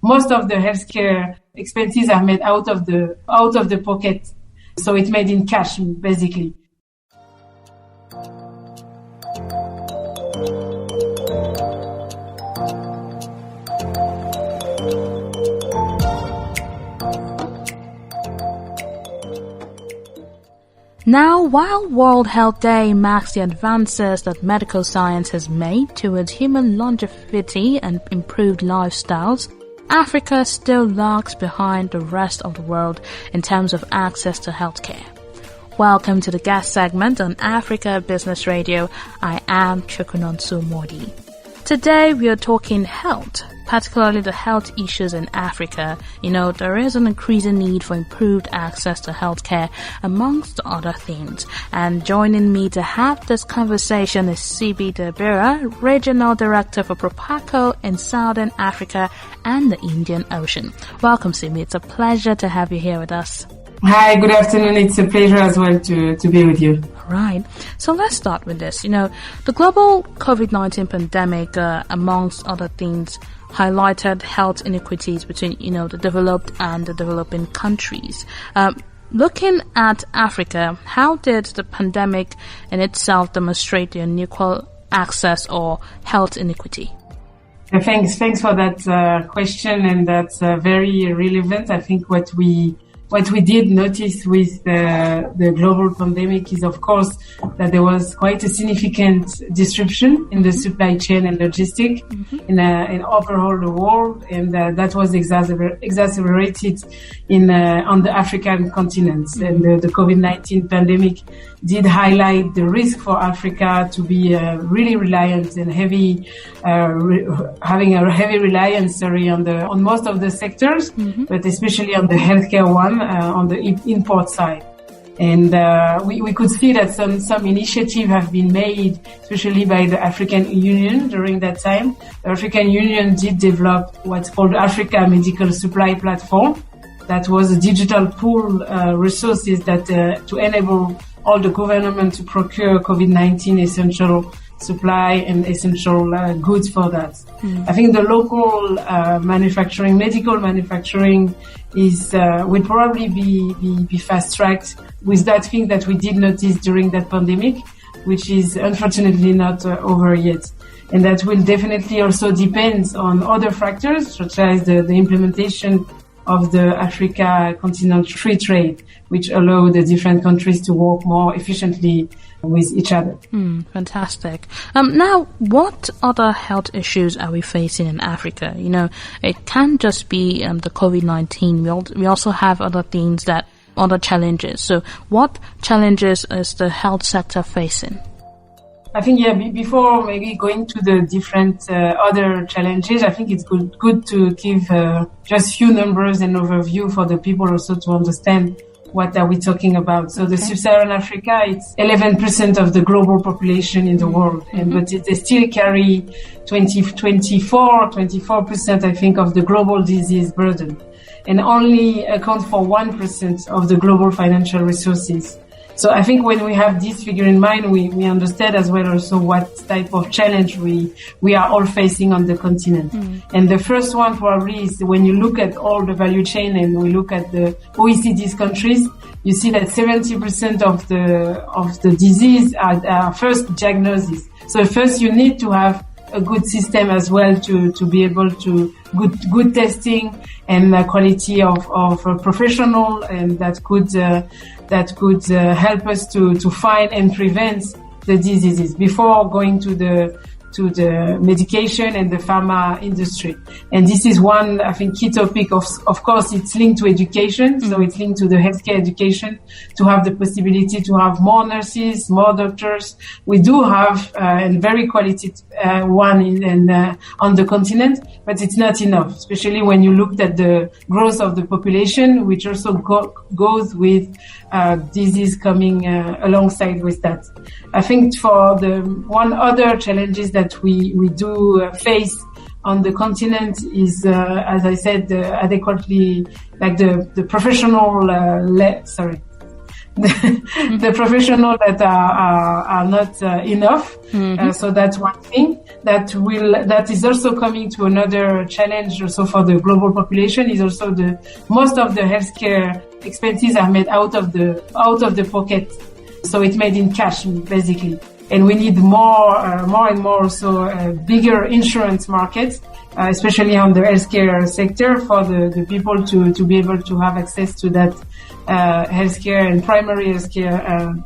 most of the healthcare expenses are made out of the pocket. So it's made in cash, basically. Now, while World Health Day marks the advances that medical science has made towards human longevity and improved lifestyles, Africa still lags behind the rest of the world in terms of access to healthcare. Welcome to the guest segment on Africa Business Radio. I am Chukunonsu Modi. Today we are talking health, particularly the health issues in Africa. There is an increasing need for improved access to healthcare, amongst other things. And joining me to have this conversation is Siby Diabira, Regional Director for Proparco in Southern Africa and the Indian Ocean. Welcome, Siby. It's a pleasure to have you here with us. Hi, good afternoon. It's a pleasure as well to be with you. Right. So let's start with this. The global COVID-19 pandemic, amongst other things, highlighted health inequities between, the developed and the developing countries. Looking at Africa, how did the pandemic in itself demonstrate the unequal access or health inequity? Thanks for that question, and that's very relevant. I think what we did notice with the global pandemic is, of course, that there was quite a significant disruption in the supply chain and logistics in overall the world, and that was exacerbated on the African continent. And the COVID-19 pandemic did highlight the risk for Africa to be really reliant and having a heavy reliance on most of the sectors, but especially on the healthcare one, on the import side. And we could see that some initiatives have been made, especially by the African Union during that time. The African Union did develop what's called Africa Medical Supply Platform. That was a digital pool resources that to enable all the government to procure COVID-19 essential supply and essential goods for that. I think the local medical manufacturing will probably be fast-tracked with that thing that we did notice during that pandemic, which is unfortunately not over yet. And that will definitely also depend on other factors, such as the implementation of the Africa continental free trade, which allow the different countries to work more efficiently with each other. Fantastic. Now, what other health issues are we facing in Africa? It can't just be the COVID-19. We also have other challenges. So what challenges is the health sector facing? I think, before maybe going to the different other challenges, I think it's good to give just few numbers and overview for the people also to understand what are we talking about. So the Sub-Saharan Africa, it's 11% of the global population in the world, but they still carry 24%, I think, of the global disease burden, and only account for 1% of the global financial resources. So I think when we have this figure in mind, we understand as well also what type of challenge we are all facing on the continent. And the first one probably is when you look at all the value chain and we look at the OECD's countries, you see that 70% of the disease are first diagnosis. So first you need to have a good system as well to be able to good testing and quality of professional, and that could help us to find and prevent the diseases before going to the medication and the pharma industry. And this is one, I think, key topic. Of course, it's linked to education. So it's linked to the healthcare education to have the possibility to have more nurses, more doctors. We do have, and very quality, one on the continent, but it's not enough, especially when you looked at the growth of the population, which also goes with disease coming alongside with that. I think for the one other challenges that we do face on the continent is, as I said, adequately, like the professional, the professionals that are not enough. So that's one thing that is also coming to another challenge also for the global population is also most of the healthcare expenses are made out of the pocket. So it's made in cash basically. And we need more and more also bigger insurance markets, especially on the healthcare sector for the people to be able to have access to that healthcare and primary healthcare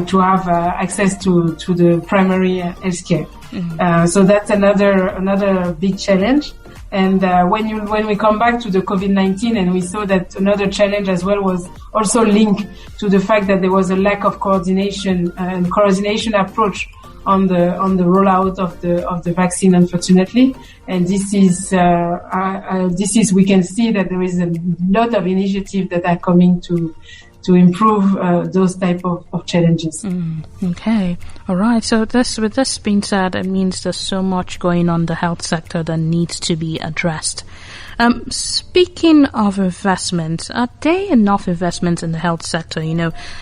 to have access to the primary healthcare. So that's another big challenge. And when we come back to the COVID-19, and we saw that another challenge as well was also linked to the fact that there was a lack of coordination and coordination approach on the rollout of the vaccine, unfortunately. And this is we can see that there is a lot of initiatives that are coming to improve those type of challenges. Okay. All right. So with this being said, it means there's so much going on in the health sector that needs to be addressed. Speaking of investments, are there enough investments in the health sector,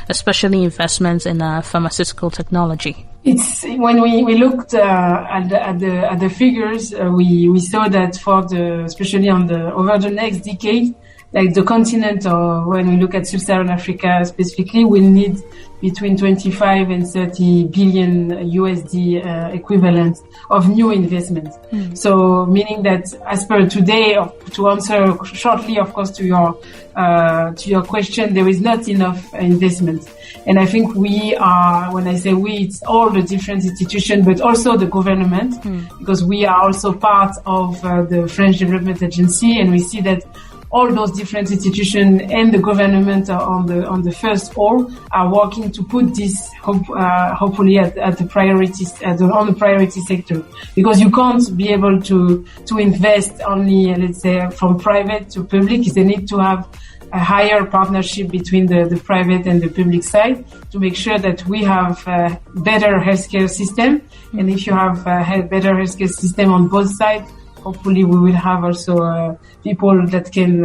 especially investments in pharmaceutical technology? It's when we looked at the figures, we saw that especially over the next decade, like the continent, or when we look at Sub-Saharan Africa specifically, will need between 25 and 30 billion USD equivalent of new investments. So meaning that as per today, to answer shortly, of course, to your question, there is not enough investment. And I think we are, when I say we, it's all the different institutions, but also the government, because we are also part of the French Development Agency, and we see that all those different institutions and the government on the first all are working to put this hopefully at the priorities on the priority sector, because you can't be able to invest only, let's say, from private to public. They need to have a higher partnership between the private and the public side to make sure that we have a better healthcare system. And if you have a better healthcare system on both sides, hopefully we will have also people that can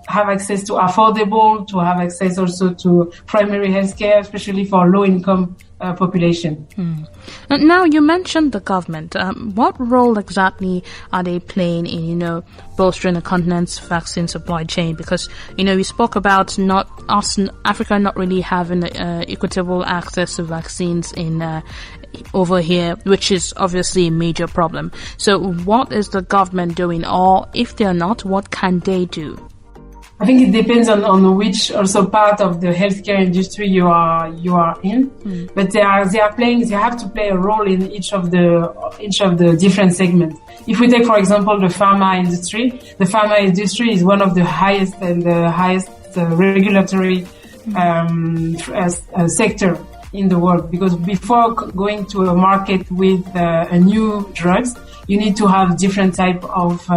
have access to affordable, to have access also to primary healthcare, especially for low income population. Now you mentioned the government. What role exactly are they playing in, bolstering the continent's vaccine supply chain? Because, we spoke about Africa not really having equitable access to vaccines over here, which is obviously a major problem. So what is the government doing? Or if they're not, what can they do? I think it depends on which also part of the healthcare industry you are in. But they have to play a role in each of the different segments. If we take, for example, the pharma industry is one of the highest regulatory sector in the world, because before going to a market with a new drugs, you need to have different type of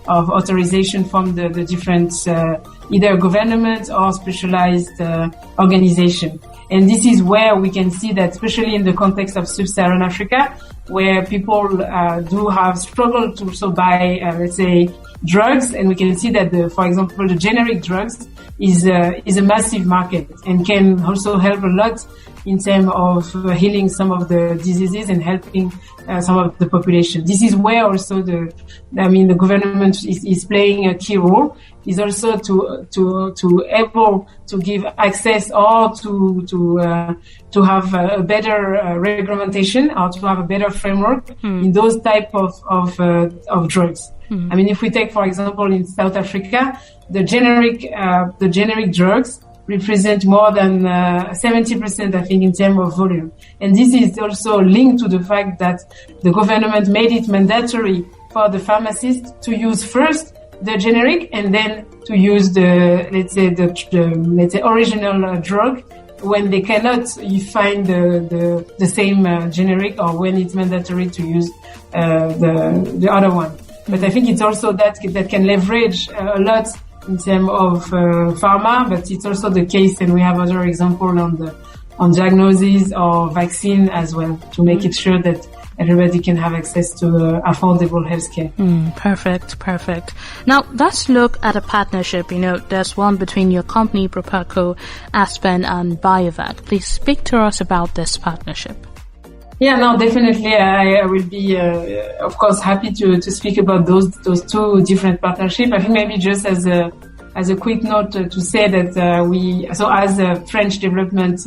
authorization from the different either government or specialized organization. And this is where we can see that, especially in the context of Sub-Saharan Africa, where people do have struggled to also buy, let's say, drugs, and we can see that, for example, the generic drugs is a massive market and can also help a lot in terms of healing some of the diseases and helping some of the population. This is where also the government is playing a key role. Is also to able to give access or to have a better regulation or to have a better framework in those type of drugs. If we take, for example, in South Africa, the generic drugs represent more than 70%, I think, in terms of volume. And this is also linked to the fact that the government made it mandatory for the pharmacists to use first the generic and then to use the original drug when they cannot find the same generic, or when it's mandatory to use the other one. But I think it's also that can leverage a lot in terms of pharma, but it's also the case, and we have other examples on diagnosis or vaccine as well, to make it sure that everybody can have access to affordable healthcare. Perfect. Now, let's look at a partnership. There's one between your company, Proparco, Aspen, and Biovac. Please speak to us about this partnership. Yeah, no, definitely. I will be, of course, happy to speak about those two different partnerships. I think maybe just as a quick note to say that as a French development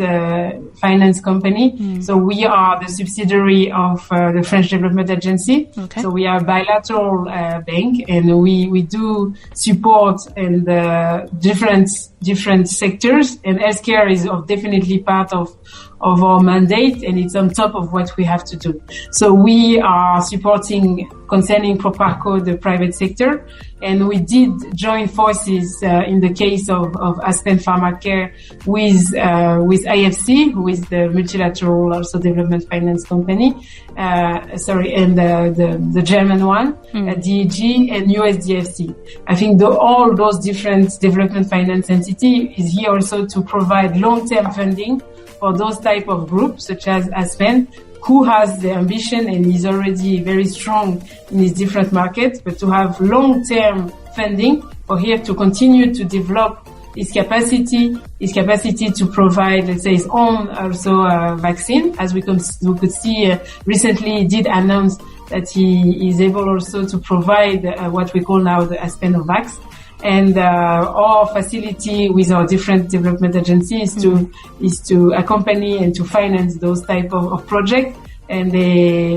finance company, so we are the subsidiary of the French Development Agency. Okay. So we are a bilateral bank, and we do support in the different sectors, and healthcare is definitely part of our mandate, and it's on top of what we have to do. So we are supporting, concerning Proparco, the private sector, and we did join forces in the case of Aspen Pharmacare with IFC, who is the multilateral also development finance company, and the German one, DEG and USDFC. I think all those different development finance entities is here also to provide long-term funding for those type of groups, such as Aspen, who has the ambition and is already very strong in these different markets, but to have long-term funding for here to continue to develop his capacity to provide, let's say, his own also vaccine. As we could see recently, he did announce that he is able also to provide what we call now the Aspenovax. And our facility with our different development agencies is to accompany and to finance those type of projects. And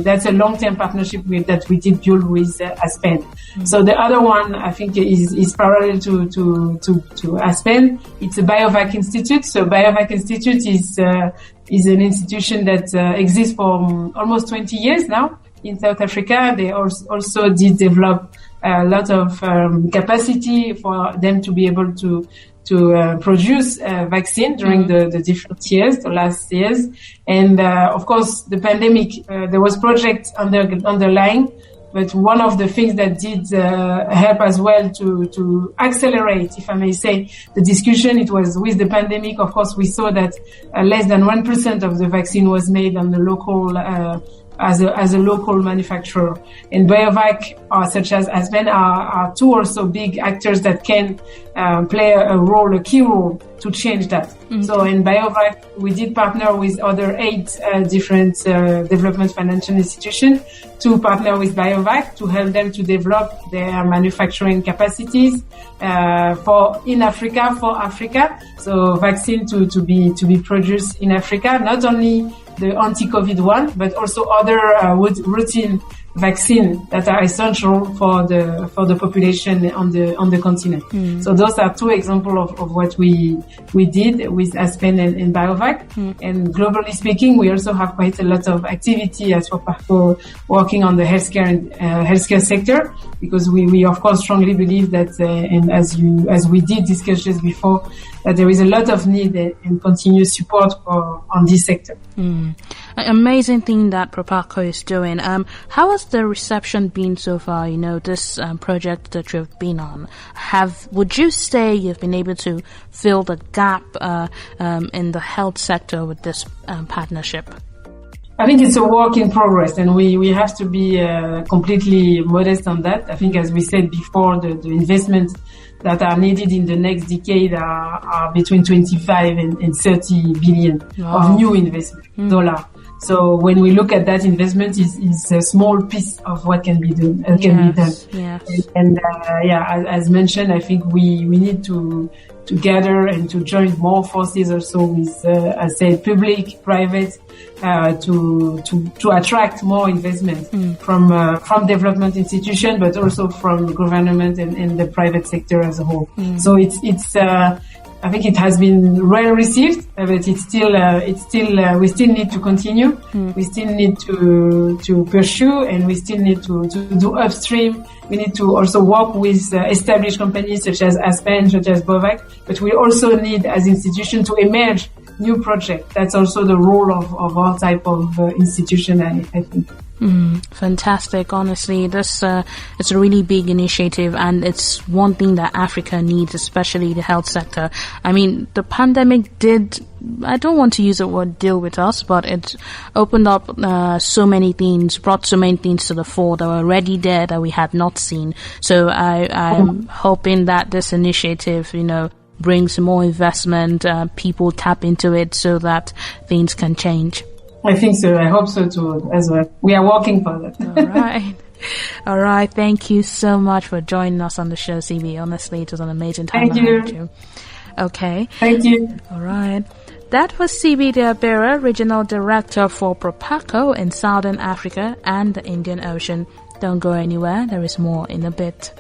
that's a long-term partnership that we did build with Aspen. So the other one, I think, is parallel to Aspen. It's a Biovac Institute. So Biovac Institute is an institution that exists for almost 20 years now in South Africa. They also did develop a lot of capacity for them to be able to produce vaccine during the different years, the last years. And of course, the pandemic, there was projects underlying, but one of the things that did help as well to accelerate, if I may say, the discussion, it was with the pandemic. Of course, we saw that less than 1% of the vaccine was made on the local as a local manufacturer. And Biovac, such as Aspen, are two also big actors that can play a key role to change that. So in Biovac, we did partner with other 8 different development financial institutions to partner with Biovac to help them to develop their manufacturing capacities for Africa. So vaccine to be produced in Africa, not only the anti-COVID one, but also other routine vaccine that are essential for the population on the continent. So those are 2 examples of what we did with Aspen and Biovac. And globally speaking, we also have quite a lot of activity as Proparco working on the healthcare sector, because we of course strongly believe that and as we did discuss just before, that there is a lot of need and continuous support on this sector. Amazing thing that Proparco is doing. How has the reception been so far? This project that you've been on. Would you say you've been able to fill the gap in the health sector with this partnership? I think it's a work in progress, and we have to be completely modest on that. I think, as we said before, the investments that are needed in the next decade are between 25 and 30 billion of new investment dollar. So when we look at that investment, is a small piece of what can be done. Yes. And as mentioned, I think we need to gather and to join more forces also with, I said, public, private, to attract more investment from development institutions, but also from the government and the private sector as a whole. So it's I think it has been well received, but we still need to continue. We still need to pursue, and we still need to do upstream. We need to also work with established companies such as Aspen, such as Biovac, but we also need as institutions to emerge new projects. That's also the role of our type of institution, I think. Fantastic. Honestly, this it's a really big initiative, and it's one thing that Africa needs, especially the health sector. I mean, the pandemic did, I don't want to use the word deal with us, but it opened up so many things, brought so many things to the fore that were already there that we had not seen. So I'm hoping that this initiative, brings more investment, people tap into it so that things can change. I think so. I hope so too as well. We are working for that. All right. Thank you so much for joining us on the show, Siby. Honestly, it was an amazing time. Thank you. Okay. Thank you. All right. That was Siby Diabira, Regional Director for Proparco in Southern Africa and the Indian Ocean. Don't go anywhere. There is more in a bit.